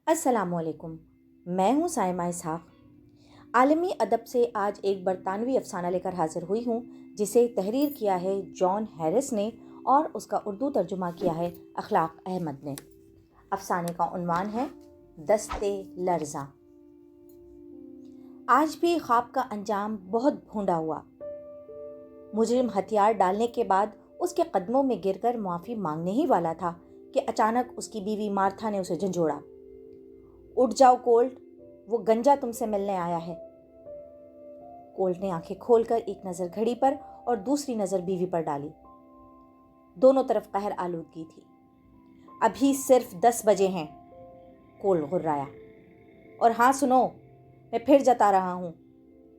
अस्सलाम वालेकुम। मैं हूँ साइमा इसहाक। आलमी अदब से आज एक बरतानवी अफसाना लेकर हाजिर हुई हूँ जिसे तहरीर किया है जॉन हैरिस ने और उसका उर्दू तर्जुमा किया है अखलाक अहमद ने। अफसाने का उन्वान है दस्ते लर्जा। आज भी ख्वाब का अंजाम बहुत भूंडा हुआ। मुजरिम हथियार डालने के बाद उसके कदमों में गिरकर माफ़ी मांगने ही वाला था कि अचानक उसकी बीवी मार्था ने उसे झंझोड़ा। उठ जाओ कोल्ट, वो गंजा तुमसे मिलने आया है। कोल्ट ने आंखें खोलकर एक नज़र घड़ी पर और दूसरी नज़र बीवी पर डाली। दोनों तरफ कहर आलूदगी थी। अभी सिर्फ 10 बजे हैं, कोल्ट गुर्राया। और हाँ सुनो, मैं फिर जता रहा हूँ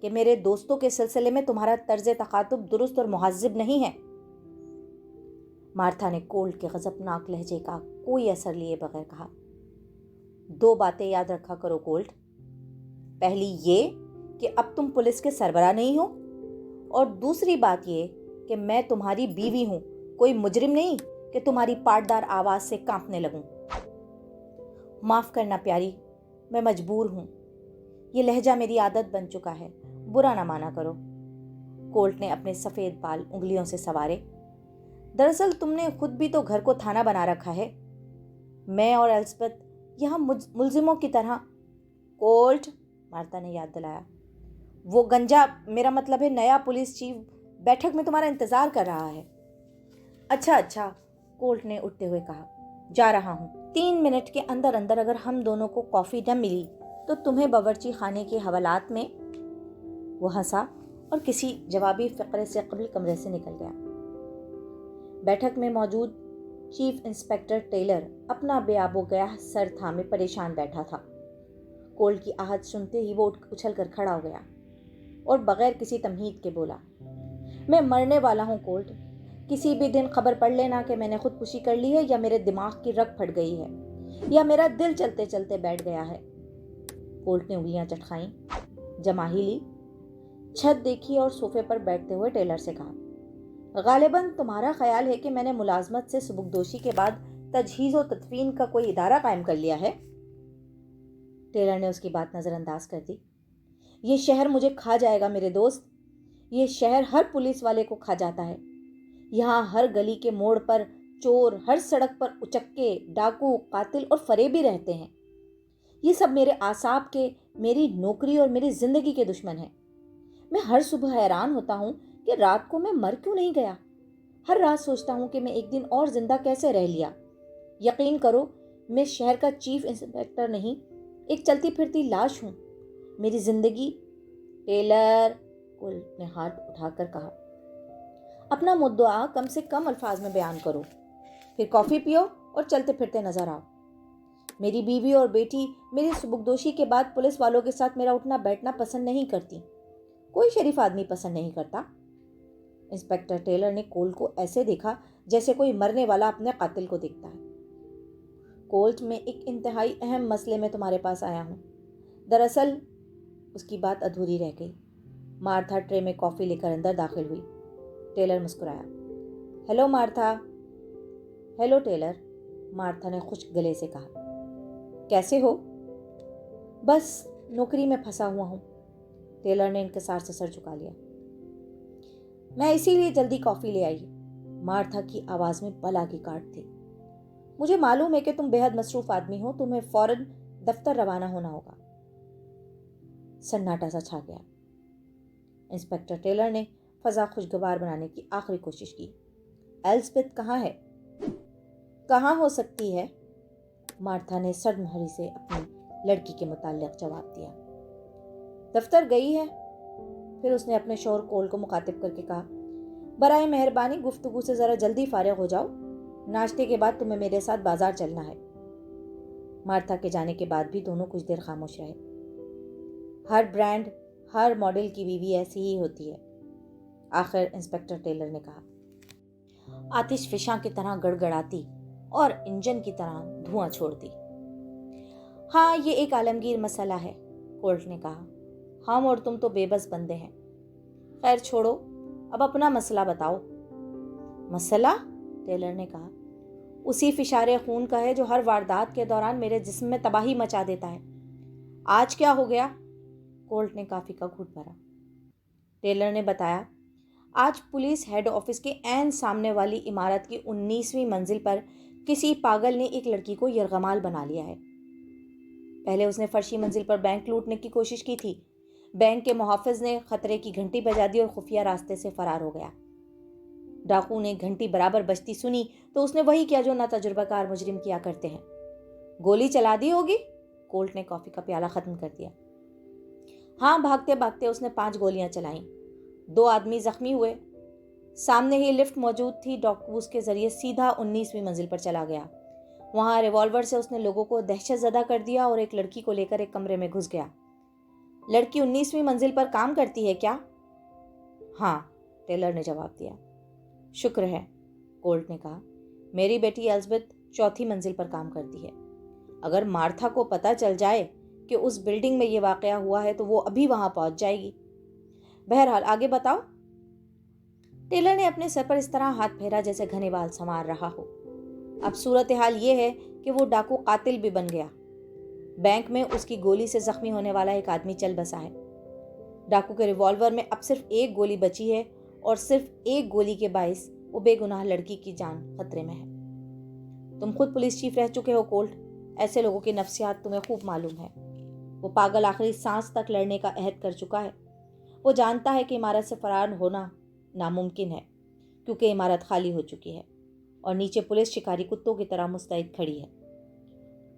कि मेरे दोस्तों के सिलसिले में तुम्हारा तर्ज तखातुब दुरुस्त और मुहज़्ज़ब नहीं है। मार्था ने कोल्ट के गज़बनाक लहजे का कोई असर लिए बगैर कहा, 2 बातें याद रखा करो कोल्ट। पहली ये कि अब तुम पुलिस के सरबराह नहीं हो, और दूसरी बात ये कि मैं तुम्हारी बीवी हूं, कोई मुजरिम नहीं कि तुम्हारी पाटदार आवाज से कांपने लगूं। माफ करना प्यारी, मैं मजबूर हूं। ये लहजा मेरी आदत बन चुका है, बुरा ना माना करो। कोल्ट ने अपने सफेद बाल उंगलियों से सवारे। दरअसल तुमने खुद भी तो घर को थाना बना रखा है। मैं और एलिज़ाबेथ यहाँ मुलजिमों की तरह। कोल्ट, मार्था ने याद दिलाया, वो गंजा, मेरा मतलब है नया पुलिस चीफ, बैठक में तुम्हारा इंतजार कर रहा है। अच्छा, कोल्ट ने उठते हुए कहा, जा रहा हूँ। 3 मिनट के अंदर अंदर अगर हम दोनों को कॉफी न मिली तो तुम्हें बावर्ची खाने के हवालात में। वो हंसा और किसी जवाबी फ़िक्रे से कबल कमरे से निकल गया। बैठक में मौजूद चीफ इंस्पेक्टर टेलर अपना बेआबो गया सर थामे परेशान बैठा था। कोल्ट की आहट सुनते ही वो उछल कर खड़ा हो गया और बगैर किसी तमहीद के बोला, मैं मरने वाला हूँ कोल्ट। किसी भी दिन खबर पढ़ लेना कि मैंने खुदकुशी कर ली है, या मेरे दिमाग की रग फट गई है, या मेरा दिल चलते चलते बैठ गया है। कोल्ट ने उंगलियां चटखाई, जमा ही ली, छत देखी और सोफे पर बैठते हुए टेलर से कहा, गालिबन तुम्हारा ख्याल है कि मैंने मुलाजमत से सुबुकदोशी के बाद तजहीज़ व तदफीन का कोई इदारा कायम कर लिया है। टेलर ने उसकी बात नज़रअंदाज कर दी। ये शहर मुझे खा जाएगा मेरे दोस्त। ये शहर हर पुलिस वाले को खा जाता है। यहाँ हर गली के मोड़ पर चोर, हर सड़क पर उचक्के, डाकू, कातिल और फरेबी रहते हैं। ये सब मेरे आसाब के, मेरी नौकरी और मेरी जिंदगी के दुश्मन हैं। मैं हर सुबह हैरान होता हूँ कि रात को मैं मर क्यों नहीं गया। हर रात सोचता हूँ कि मैं एक दिन और जिंदा कैसे रह लिया। यकीन करो, मैं शहर का चीफ इंस्पेक्टर नहीं, एक चलती फिरती लाश हूँ। मेरी जिंदगी। टेलर, कोल्ट ने हाथ उठाकर कहा, अपना मुद्दा कम से कम अल्फाज में बयान करो, फिर कॉफी पियो और चलते फिरते नजर आओ। मेरी बीवी और बेटी मेरी सुबुकदोशी के बाद पुलिस वालों के साथ मेरा उठना बैठना पसंद नहीं करती। कोई शरीफ आदमी पसंद नहीं करता। इंस्पेक्टर टेलर ने कोल्ट को ऐसे देखा जैसे कोई मरने वाला अपने कातिल को देखता है। कोल्ट, में एक इंतहाई अहम मसले में तुम्हारे पास आया हूँ। दरअसल उसकी बात अधूरी रह गई। मार्था ट्रे में कॉफ़ी लेकर अंदर दाखिल हुई। टेलर मुस्कुराया, hello Martha. Hello Taylor, Martha ने खुश्क गले से कहा, कैसे हो? बस नौकरी में फंसा हुआ हूँ। टेलर ने इंकिसार से सर झुका लिया। मैं इसीलिए जल्दी कॉफी ले आई। मार्था की आवाज में बला की काट थी। मुझे मालूम है कि तुम बेहद मसरूफ आदमी हो, तुम्हें फौरन दफ्तर रवाना होना होगा। सन्नाटा सा छा गया। इंस्पेक्टर टेलर ने फजा खुशगवार बनाने की आखिरी कोशिश की। एलिज़ाबेथ कहाँ है? कहाँ हो सकती है? मार्था ने सड़महरी से अपनी लड़की के मुताल्लिक जवाब दिया। दफ्तर गई है। फिर उसने अपने शौहर कोल को मुखातिब करके कहा, बराए मेहरबानी गुफ्तगू से ज़रा जल्दी फारिग हो जाओ। नाश्ते के बाद तुम्हें मेरे साथ बाजार चलना है। मार्था के जाने के बाद भी दोनों कुछ देर खामोश रहे। हर ब्रांड, हर मॉडल की बीवी ऐसी ही होती है, आखिर इंस्पेक्टर टेलर ने कहा। आतिश फिशां की तरह गड़गड़ाती और इंजन की तरह धुआं छोड़ती। हाँ, ये एक आलमगीर मसला है, कोल्ट ने कहा। हम और तुम तो बेबस बंदे हैं। खैर छोड़ो, अब अपना मसला बताओ। मसला? टेलर ने कहा। اسی فشار خون کا ہے جو ہر واردات کے دوران میرے جسم میں تباہی مچا دیتا ہے۔ آج کیا ہو گیا؟ کولٹ نے کافی کا گھونٹ بھرا۔ ٹیلر نے بتایا، آج پولیس ہیڈ آفس کے عین سامنے والی عمارت کی 19ویں منزل پر کسی پاگل نے ایک لڑکی کو یرغمال بنا لیا ہے۔ پہلے اس نے فرشی منزل پر بینک لوٹنے کی کوشش کی تھی۔ بینک کے محافظ نے خطرے کی گھنٹی بجا دی اور خفیہ راستے سے فرار ہو گیا۔ ڈاکو نے گھنٹی برابر بجتی سنی تو اس نے وہی کیا جو ناتجربہ کار مجرم کیا کرتے ہیں، گولی چلا دی ہوگی۔ کولٹ نے کافی کا پیالہ ختم کر دیا۔ ہاں، بھاگتے بھاگتے اس نے 5 گولیاں چلائیں۔ 2 آدمی زخمی ہوئے۔ سامنے ہی لفٹ موجود تھی۔ ڈاکو اس کے ذریعے سیدھا 19ویں منزل پر چلا گیا۔ وہاں ریوالور سے اس نے لوگوں کو دہشت زدہ کر دیا اور ایک لڑکی کو لے کر ایک کمرے میں گھس گیا۔ لڑکی 19ویں منزل پر کام کرتی ہے کیا؟ ہاں، ٹیلر نے جواب دیا۔ شکر ہے، کولٹ نے کہا، میری بیٹی الزبتھ 4تھی منزل پر کام کرتی ہے۔ اگر مارتھا کو پتہ چل جائے کہ اس بلڈنگ میں یہ واقعہ ہوا ہے تو وہ ابھی وہاں پہنچ جائے گی۔ بہرحال آگے بتاؤ۔ ٹیلر نے اپنے سر پر اس طرح ہاتھ پھیرا جیسے گھنے بال سنوار رہا ہو۔ اب صورتحال یہ ہے کہ وہ ڈاکو قاتل بھی بن گیا۔ بینک میں اس کی گولی سے زخمی ہونے والا ایک آدمی چل بسا ہے۔ ڈاکو کے ریوالور میں اب صرف ایک گولی بچی ہے اور صرف ایک گولی کے باعث وہ بے گناہ لڑکی کی جان خطرے میں ہے۔ تم خود پولیس چیف رہ چکے ہو کولٹ، ایسے لوگوں کی نفسیات تمہیں خوب معلوم ہے۔ وہ پاگل آخری سانس تک لڑنے کا عہد کر چکا ہے۔ وہ جانتا ہے کہ عمارت سے فرار ہونا ناممکن ہے کیونکہ عمارت خالی ہو چکی ہے اور نیچے پولیس شکاری کتوں کی طرح مستعد کھڑی ہے۔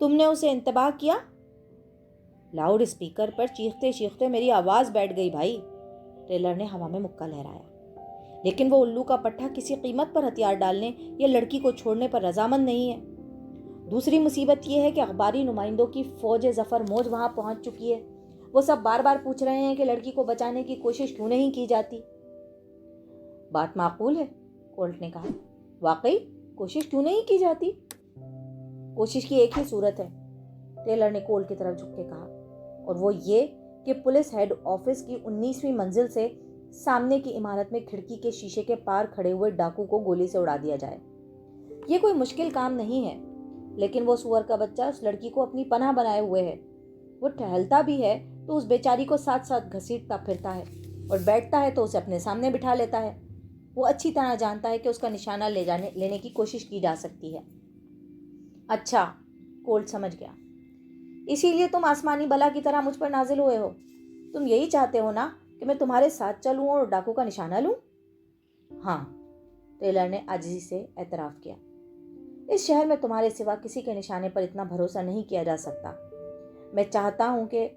تم نے اسے انتباہ کیا؟ لاؤڈ اسپیکر پر چیختے چیختے میری آواز بیٹھ گئی بھائی، ٹیلر نے ہوا میں مکہ لہرایا۔ لیکن وہ الو کا پٹھا کسی قیمت پر ہتھیار ڈالنے یا لڑکی کو چھوڑنے پر رضامند نہیں ہے۔ دوسری مصیبت یہ ہے کہ اخباری نمائندوں کی فوج ظفر موج وہاں پہنچ چکی ہے۔ وہ سب بار بار پوچھ رہے ہیں کہ لڑکی کو بچانے کی کوشش کیوں نہیں کی جاتی۔ بات معقول ہے، کولٹ نے کہا۔ واقعی کوشش کیوں نہیں کی جاتی؟ کوشش کی ایک ہی صورت ہے، ٹیلر نے کولٹ کی طرف جھک کے کہا، اور وہ یہ کہ پولیس ہیڈ آفس کی 19ویں منزل سے سامنے کی عمارت میں کھڑکی کے شیشے کے پار کھڑے ہوئے ڈاکو کو گولی سے اڑا دیا جائے۔ یہ کوئی مشکل کام نہیں ہے، لیکن وہ سور کا بچہ اس لڑکی کو اپنی پناہ بنائے ہوئے ہے۔ وہ ٹہلتا بھی ہے تو اس بیچاری کو ساتھ ساتھ گھسیٹتا پھرتا ہے اور بیٹھتا ہے تو اسے اپنے سامنے بٹھا لیتا ہے۔ وہ اچھی طرح جانتا ہے کہ اس کا نشانہ لینے کی کوشش کی جا سکتی ہے۔ اچھا، کولٹ سمجھ گیا، اسی لیے تم آسمانی بلا کی طرح مجھ پر نازل ہوئے ہو۔ تم یہی چاہتے ہو نا کہ میں تمہارے ساتھ چلوں اور ڈاکو کا نشانہ لوں؟ ہاں، ٹیلر نے عاجزی سے اعتراف کیا۔ اس شہر میں تمہارے سوا کسی کے نشانے پر اتنا بھروسہ نہیں کیا جا سکتا۔ میں چاہتا ہوں کہ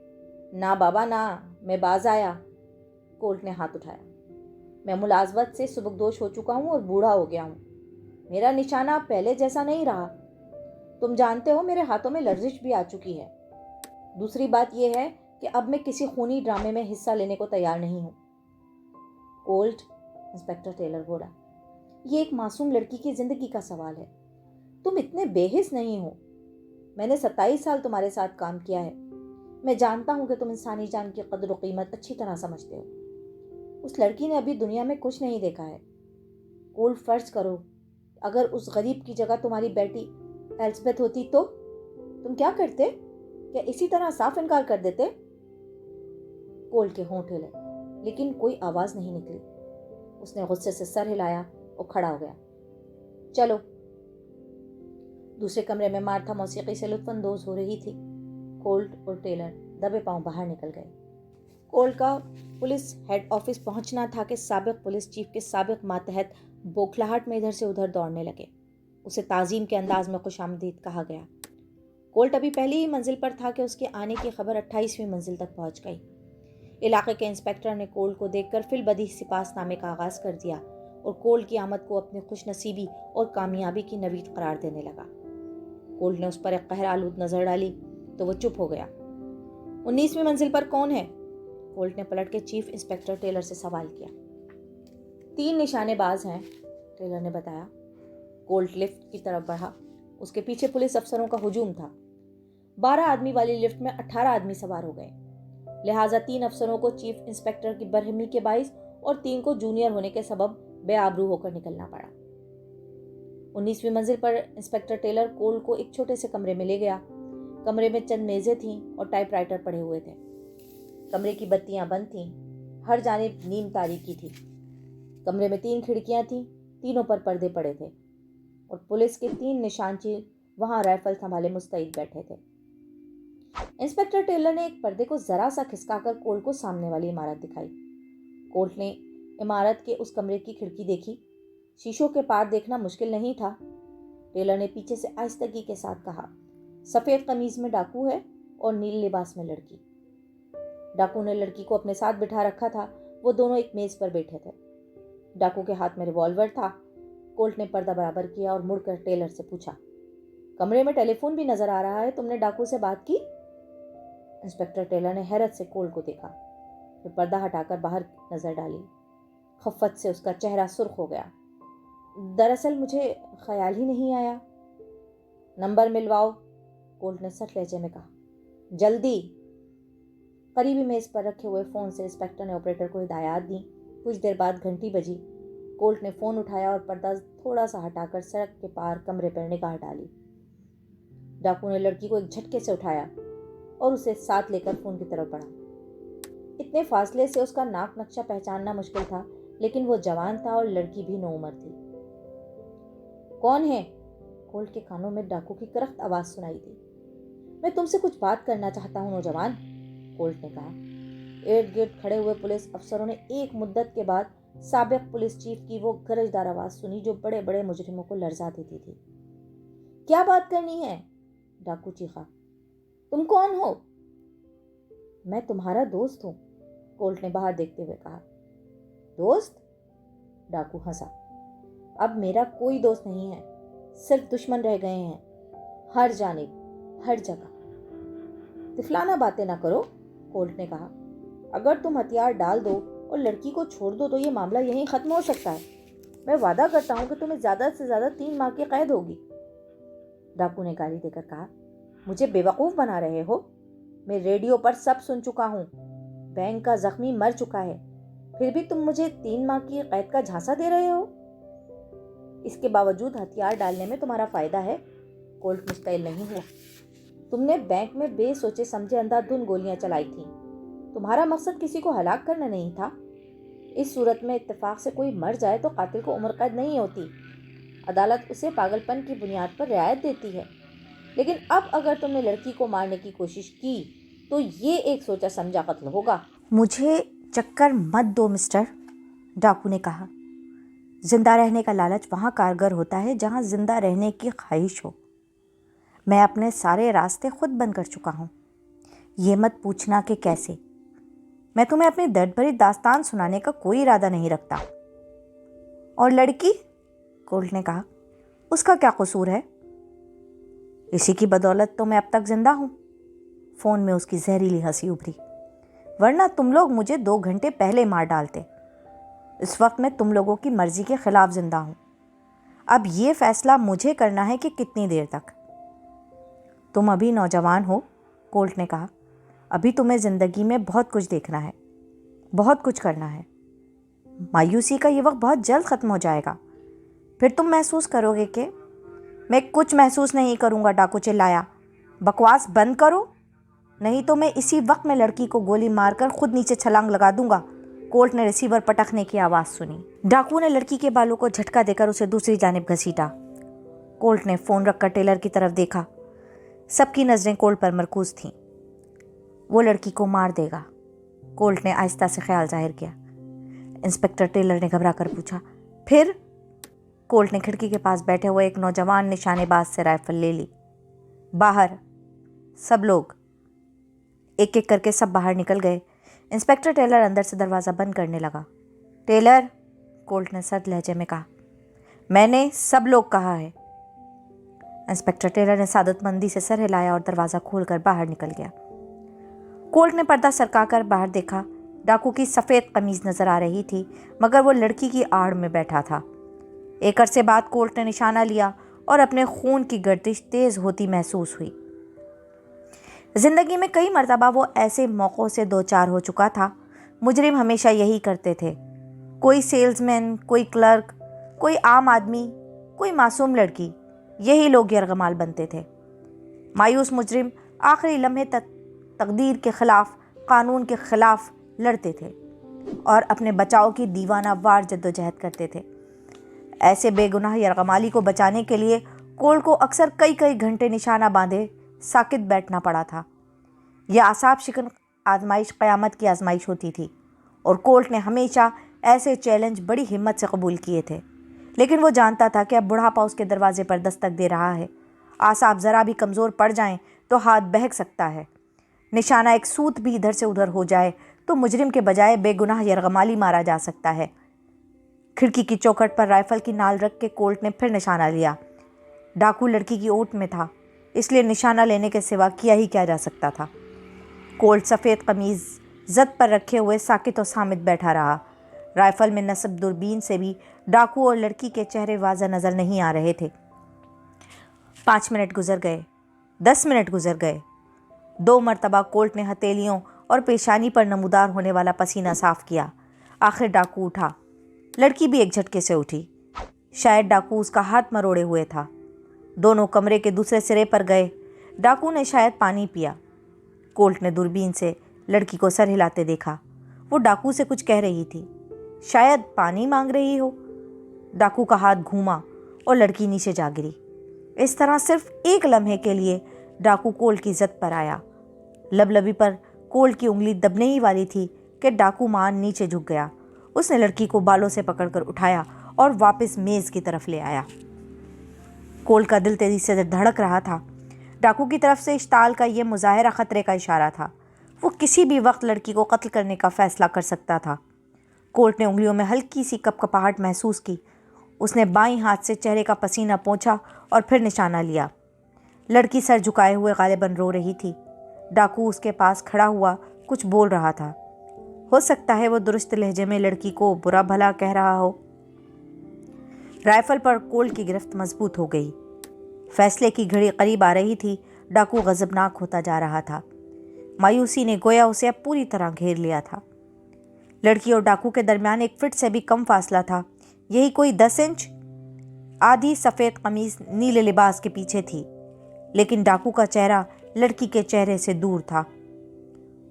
نہ بابا نہ، میں باز آیا۔ کولٹ نے ہاتھ اٹھایا۔ میں ملازمت سے سبکدوش ہو چکا ہوں اور بوڑھا ہو گیا ہوں۔ میرا نشانہ پہلے جیسا نہیں رہا۔ تم جانتے ہو میرے ہاتھوں میں لرزش بھی آ چکی ہے۔ دوسری بات یہ ہے کہ اب میں کسی خونی ڈرامے میں حصہ لینے کو تیار نہیں ہوں۔ کولٹ، انسپکٹر ٹیلر بولا، یہ ایک معصوم لڑکی کی زندگی کا سوال ہے۔ تم اتنے بے حس نہیں ہو۔ میں نے 27 سال تمہارے ساتھ کام کیا ہے۔ میں جانتا ہوں کہ تم انسانی جان کی قدر و قیمت اچھی طرح سمجھتے ہو۔ اس لڑکی نے ابھی دنیا میں کچھ نہیں دیکھا ہے۔ کولٹ، فرض کرو اگر اس غریب کی جگہ تمہاری بیٹی الزبتھ ہوتی تو تم کیا کرتے؟ کیا اسی طرح صاف انکار کر دیتے؟ کولٹ کے ہونٹ ہلے لیکن کوئی آواز نہیں نکلی۔ اس نے غصے سے سر ہلایا اور کھڑا ہو گیا۔ چلو۔ دوسرے کمرے میں مارتھا موسیقی سے لطف اندوز ہو رہی تھی۔ کولٹ اور ٹیلر دبے پاؤں باہر نکل گئے۔ کولٹ کا پولیس ہیڈ آفس پہنچنا تھا کہ سابق پولیس چیف کے سابق ماتحت بوکھلاہٹ میں ادھر سے ادھر دوڑنے لگے۔ اسے تعظیم کے انداز میں خوش آمدید کہا گیا۔ کولٹ ابھی پہلی ہی منزل پر تھا کہ اس کے آنے کی خبر 28ویں منزل تک پہنچ گئی۔ علاقے کے انسپکٹر نے کولٹ کو دیکھ کر فی البدیہہ سپاس نامے کا آغاز کر دیا اور کولٹ کی آمد کو اپنی خوش نصیبی اور کامیابی کی نوید قرار دینے لگا۔ کولٹ نے اس پر ایک قہر آلود نظر ڈالی تو وہ چپ ہو گیا۔ 19ویں منزل پر کون ہے؟ کولٹ نے پلٹ کے چیف انسپکٹر ٹیلر سے سوال کیا۔ 3 نشانے باز ہیں، ٹیلر نے بتایا۔ کولٹ لفٹ کی طرف بڑھا۔ اس کے پیچھے پولیس افسروں کا ہجوم تھا۔ 12 آدمی والی لفٹ میں 18 آدمی سوار ہو گئے، لہٰذا 3 افسروں کو چیف انسپکٹر کی برہمی کے باعث اور 3 کو جونیئر ہونے کے سبب بے آبرو ہو کر نکلنا پڑا۔ 19वीं मंजिल पर इंस्पेक्टर टेलर कोल्ड को एक छोटे से कमरे में ले गया। कमरे में चंद मेज़ें थीं और टाइपराइटर पड़े हुए थे। कमरे की बत्तियां बंद थीं, हर जानिब नीम तारीकी थी। कमरे में 3 खिड़कियां थीं, तीनों पर पर्दे पड़े थे और पुलिस के 3 निशानची वहां राइफल संभाले मुस्तैद बैठे थे। इंस्पेक्टर टेलर ने एक पर्दे को जरा सा खिसकाकर कोल्ट को सामने वाली इमारत दिखाई। कोल्ट ने इमारत के उस कमरे की खिड़की देखी। शीशों के पार देखना मुश्किल नहीं था। टेलर ने पीछे से आहिस्तगी के साथ कहा, सफेद कमीज में डाकू है और नील लिबास में लड़की। डाकू ने लड़की को अपने साथ बिठा रखा था। वो दोनों एक मेज पर बैठे थे। डाकू के हाथ में रिवॉल्वर था। कोल्ट ने पर्दा बराबर किया और मुड़कर टेलर से पूछा, कमरे में टेलीफोन भी नजर आ रहा है, तुमने डाकू से बात की? इंस्पेक्टर टेलर ने हैरत से कोल्ट को देखा, फिर पर्दा हटाकर बाहर नजर डाली। खफ्फत से उसका चेहरा सुर्ख हो गया। दरअसल मुझे ख्याल ही नहीं आया। नंबर मिलवाओ, कोल्ट ने सख्त लहजे में कहा, जल्दी। करीबी मेज पर रखे हुए फोन से इंस्पेक्टर ने ऑपरेटर को हिदायत दी। कुछ देर बाद घंटी बजी। कोल्ट ने फोन उठाया और पर्दा थोड़ा सा हटाकर सड़क के पार कमरे पर निगाह डाली। डाकू ने लड़की को एक झटके से उठाया और उसे साथ लेकर फोन की तरफ बढ़ा। इतने फासले से उसका नाक नक्शा पहचानना मुश्किल था, लेकिन वो जवान था और लड़की भी नौउम्र थी। कौन है? कोल्ट के कानों में डाकू की करख्त आवाज सुनाई दी। मैं तुमसे कुछ बात करना चाहता हूँ नौजवान, कोल्ट ने कहा। इर्द गिर्द खड़े हुए पुलिस अफसरों ने एक मुद्दत के बाद साबिक पुलिस चीफ की वो गरजदार आवाज सुनी जो बड़े बड़े मुजरिमों को लर्जा देती थी। क्या बात करनी है? डाकू चीखा। तुम कौन हो? मैं तुम्हारा दोस्त हूं, कोल्ट ने बाहर देखते हुए कहा। दोस्त? डाकू हंसा। अब मेरा कोई दोस्त नहीं है, सिर्फ दुश्मन रह गए हैं, हर जानिब, हर जगह। तिफलाना बातें ना करो, कोल्ट ने कहा। अगर तुम हथियार डाल दो और लड़की को छोड़ दो तो ये मामला यहीं खत्म हो सकता है। मैं वादा करता हूं कि तुम्हें ज्यादा से ज्यादा 3 माह की कैद होगी। डाकू ने गाली देकर कहा, मुझे बेवकूफ बना रहे हो? मैं रेडियो पर सब सुन चुका हूं। बैंक का जख्मी मर चुका है, फिर भी तुम मुझे 3 माह की कैद का झांसा दे रहे हो? इसके बावजूद हथियार डालने में तुम्हारा फायदा है। कोल्ट मुस्तैल नहीं हुआ। तुमने बैंक में बेसोचे समझे अंधाधुंध गोलियां चलाई थी। तुम्हारा मकसद किसी को हलाक करना नहीं था। इस सूरत में इत्तेफाक से कोई मर जाए तो कातिल को उम्र कैद नहीं होती। अदालत उसे पागलपन की बुनियाद पर रियायत देती है। लेकिन अब अगर तुमने लड़की को मारने की कोशिश की तो ये एक सोचा समझा कत्ल होगा। मुझे चक्कर मत दो मिस्टर, डाकू ने कहा। जिंदा रहने का लालच वहाँ कारगर होता है जहाँ जिंदा रहने की ख्वाहिश हो। मैं अपने सारे रास्ते खुद बंद कर चुका हूँ। ये मत पूछना कि कैसे। मैं तुम्हें अपनी दर्द भरी दास्तान सुनाने का कोई इरादा नहीं रखता। और लड़की? कोल्ट ने कहा, उसका क्या कसूर है? इसी की बदौलत तो मैं अब तक जिंदा हूँ। फोन में उसकी जहरीली हंसी उभरी। वरना तुम लोग मुझे 2 घंटे पहले मार डालते। इस वक्त मैं तुम लोगों की मर्जी के खिलाफ जिंदा हूँ। अब ये फैसला मुझे करना है कि कितनी देर तक। तुम अभी नौजवान हो, कोल्ट ने कहा। अभी तुम्हें ज़िंदगी में बहुत कुछ देखना है, बहुत कुछ करना है। मायूसी का ये वक्त बहुत जल्द ख़त्म हो जाएगा। फिर तुम महसूस करोगे कि मैं कुछ महसूस नहीं करूँगा। डाकू चिल्लाया। बकवास बंद करो, नहीं तो मैं इसी वक्त में लड़की को गोली मारकर खुद नीचे छलांग लगा दूंगा। कोल्ट ने रिसीवर पटकने की आवाज़ सुनी। डाकू ने लड़की के बालों को झटका देकर उसे दूसरी जानिब घसीटा। कोल्ट ने फ़ोन रखकर टेलर की तरफ देखा। सबकी नज़रें कोल्ट पर मरकूज थीं। वो लड़की को मार देगा, कोल्ट ने आहिस्ता से ख्याल जाहिर किया। इंस्पेक्टर टेलर ने घबरा कर पूछा, फिर? कोल्ट ने खिड़की के पास बैठे हुए एक नौजवान निशानेबाज से राइफल ले ली। बाहर सब लोग। एक एक करके सब बाहर निकल गए। इंस्पेक्टर टेलर अंदर से दरवाज़ा बंद करने लगा। टेलर, कोल्ट ने सर्द लहजे में कहा, मैंने सब लोग कहा है। इंस्पेक्टर टेलर ने सादतमंदी से सर हिलाया और दरवाज़ा खोलकर बाहर निकल गया। कोल्ट ने पर्दा सरकाकर बाहर देखा। डाकू की सफ़ेद कमीज़ नज़र आ रही थी, मगर वो लड़की की आड़ में बैठा था। एक अरसे बाद कोल्ट ने निशाना लिया और अपने खून की गर्दिश तेज़ होती महसूस हुई। ज़िंदगी में कई मर्तबा वो ऐसे मौक़ों से दो चार हो चुका था। मुजरिम हमेशा यही करते थे। कोई सेल्समैन, कोई क्लर्क, कोई आम आदमी, कोई मासूम लड़की, यही लोग यरगमाल बनते थे। मायूस मुजरिम आखिरी लम्हे तक तकदीर के खिलाफ, कानून के खिलाफ लड़ते थे और अपने बचाव की दीवाना वार जद्दोजहद करते थे। ऐसे बेगुनाह यरगमाली को बचाने के लिए कोल्ट को अक्सर कई कई घंटे निशाना बांधे साकित बैठना पड़ा था। यह आसाब शिकन आजमाइश क़यामत की आजमाइश होती थी और कोल्ट ने हमेशा ऐसे चैलेंज बड़ी हिम्मत से कबूल किए थे। लेकिन वो जानता था कि अब बुढ़ापा उसके दरवाजे पर दस्तक दे रहा है। आसाब ज़रा भी कमज़ोर पड़ जाएं तो हाथ बहक सकता है। निशाना एक सूत भी इधर से उधर हो जाए तो मुजरिम के बजाय बेगुनाह यरगमाली मारा जा सकता है। खिड़की की चौखट पर राइफल की नाल रख के कोल्ट ने फिर निशाना लिया। डाकू लड़की की ओट में था, इसलिए निशाना लेने के सिवा किया ही क्या जा सकता था। कोल्ट सफ़ेद कमीज़ जद पर रखे हुए साकित और सामित बैठा रहा। राइफल में नस्ब दूरबीन से भी डाकू और लड़की के चेहरे वाज़ा नज़र नहीं आ रहे थे। 5 मिनट गुजर गए, 10 मिनट गुजर गए। 2 मरतबा कोल्ट ने हथेलियों और पेशानी पर नमूदार होने वाला पसीना साफ किया। आखिर डाकू उठा। लड़की भी एक झटके से उठी। शायद डाकू उसका हाथ मरोड़े हुए था। दोनों कमरे के दूसरे सिरे पर गए। डाकू ने शायद पानी पिया। कोल्ट ने दूरबीन से लड़की को सर हिलाते देखा। वो डाकू से कुछ कह रही थी, शायद पानी मांग रही हो। डाकू का हाथ घूमा और लड़की नीचे जा गिरी। इस तरह सिर्फ एक लम्हे के लिए डाकू कोल्ट की जद पर आया। लबलबी पर कोल्ट की उंगली दबने ही वाली थी कि डाकू मान नीचे झुक गया। उसने लड़की को बालों से पकड़कर उठाया और वापस मेज़ की तरफ ले आया। कोल्ट का दिल तेजी से धड़क रहा था। डाकू की तरफ से इश्ताल का यह मुजाहरा खतरे का इशारा था। वो किसी भी वक्त लड़की को कत्ल करने का फैसला कर सकता था। कोल्ट ने उंगलियों में हल्की सी कपकपाहट महसूस की। उसने बाईं हाथ से चेहरे का पसीना पोंछा और फिर निशाना लिया। लड़की सर झुकाए हुए गालिबन रो रही थी। डाकू उसके पास खड़ा हुआ कुछ बोल रहा था। हो सकता है वो दुरुस्त लहजे में लड़की को बुरा भला कह रहा हो। राइफल पर कोल्ट की गिरफ्त मजबूत हो गई। फैसले की घड़ी करीब आ रही थी। डाकू गजबनाक होता जा रहा था। मायूसी ने गोया उसे अब पूरी तरह घेर लिया था। लड़की और डाकू के दरमियान 1 फीट से भी कम फासला था, यही कोई 10 इंच। आधी सफ़ेद कमीज नीले लिबास के पीछे थी, लेकिन डाकू का चेहरा लड़की के चेहरे से दूर था।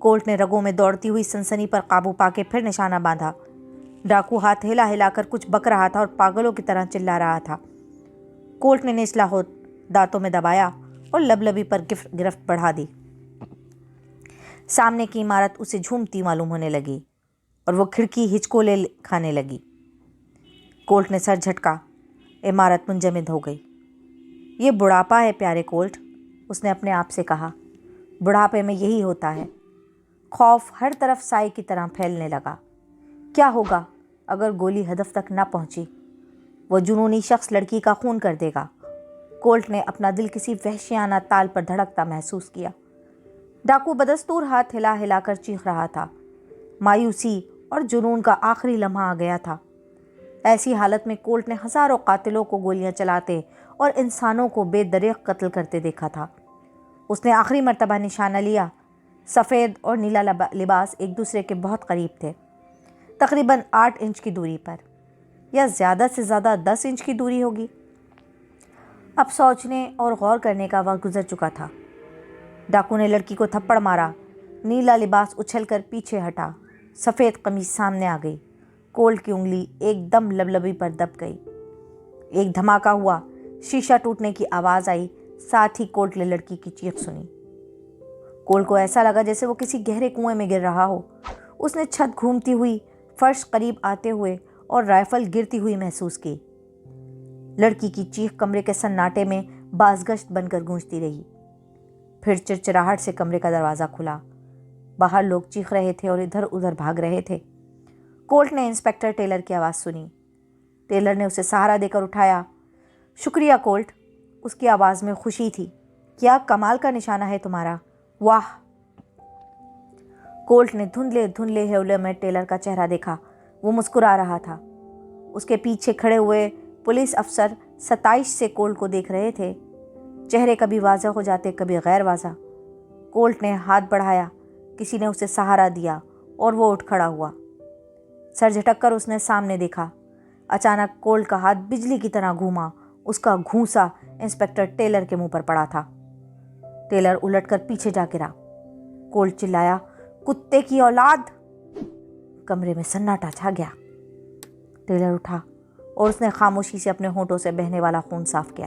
कोल्ट ने रगों में दौड़ती हुई सनसनी पर काबू पाके फिर निशाना बांधा। डाकू हाथ हिला हिलाकर कुछ बक रहा था और पागलों की तरह चिल्ला रहा था। कोल्ट ने निचला होठ दांतों में दबाया और लबलबी पर गिरफ्त बढ़ा दी। सामने की इमारत उसे झूमती मालूम होने लगी और वो खिड़की हिचकोले खाने लगी। कोल्ट ने सर झटका। इमारत मुंजमद हो गई। ये बुढ़ापा है प्यारे कोल्ट, उसने अपने आप से कहा। बुढ़ापे में यही होता है। खौफ हर तरफ साए की तरह फैलने लगा। क्या होगा अगर गोली हदफ तक न पहुंची? वो जुनूनी शख्स लड़की का खून कर देगा। कोल्ट ने अपना दिल किसी वहशियाना ताल पर धड़कता महसूस किया। डाकू बदस्तूर हाथ हिला हिलाकर चीख रहा था। मायूसी और जुनून का आखिरी लम्हा आ गया था। ऐसी हालत में कोल्ट ने हज़ारों कातिलों को गोलियां चलाते और इंसानों को बेदरीग कत्ल करते देखा था। उसने आखिरी मर्तबा निशाना लिया। सफ़ेद और नीला लिबास एक दूसरे के बहुत करीब थे, तकरीबन 8 इंच की दूरी पर, या ज़्यादा से ज़्यादा 10 इंच की दूरी होगी। अब सोचने और गौर करने का वक्त गुजर चुका था। डाकू ने लड़की को थप्पड़ मारा। नीला लिबास उछलकर पीछे हटा। सफ़ेद कमीज सामने आ गई। कोल्ट की उंगली एकदम लबलबी पर दब गई। एक धमाका हुआ। शीशा टूटने की आवाज़ आई। साथ ही कोल्ट ने लड़की की चीख सुनी। कोल्ट को ऐसा लगा जैसे वो किसी गहरे कुएं में गिर रहा हो। उसने छत घूमती हुई, फर्श करीब आते हुए और राइफल गिरती हुई महसूस की। लड़की की चीख कमरे के सन्नाटे में बाज़गश्त बनकर गूंजती रही। फिर चिड़चिड़ाहट से कमरे का दरवाज़ा खुला। बाहर लोग चीख रहे थे और इधर उधर भाग रहे थे। कोल्ट ने इंस्पेक्टर टेलर की आवाज़ सुनी। टेलर ने उसे सहारा देकर उठाया। शुक्रिया कोल्ट, उसकी आवाज़ में खुशी थी। क्या कमाल का निशाना है तुम्हारा, वाह। कोल्ट ने धुंधले धुंधले हौले में टेलर का चेहरा देखा। वो मुस्कुरा रहा था। उसके पीछे खड़े हुए पुलिस अफसर 27 से कोल्ट को देख रहे थे। चेहरे कभी वाज़ा हो जाते, कभी गैर वाज़ा। कोल्ट ने हाथ बढ़ाया। किसी ने उसे सहारा दिया और वो उठ खड़ा हुआ। सर झटक कर उसने सामने देखा। अचानक कोल्ट का हाथ बिजली की तरह घूमा اس کا گھونسا انسپکٹر ٹیلر کے منہ پر پڑا تھا۔ ٹیلر الٹ کر پیچھے جا گرا۔ کولٹ چلایا، کتے کی اولاد! کمرے میں سناٹا چھا گیا۔ ٹیلر اٹھا اور اس نے خاموشی سے اپنے ہونٹوں سے بہنے والا خون صاف کیا۔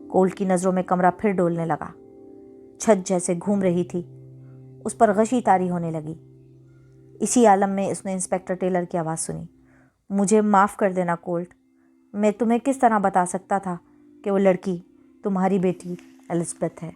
کولٹ کی نظروں میں کمرہ پھر ڈولنے لگا۔ چھت جیسے گھوم رہی تھی، اس پر غشی طاری ہونے لگی۔ اسی عالم میں اس نے انسپکٹر ٹیلر کی آواز سنی، مجھے معاف کر دینا کولٹ، میں تمہیں کس طرح بتا سکتا تھا کہ وہ لڑکی تمہاری بیٹی الزبتھ ہے؟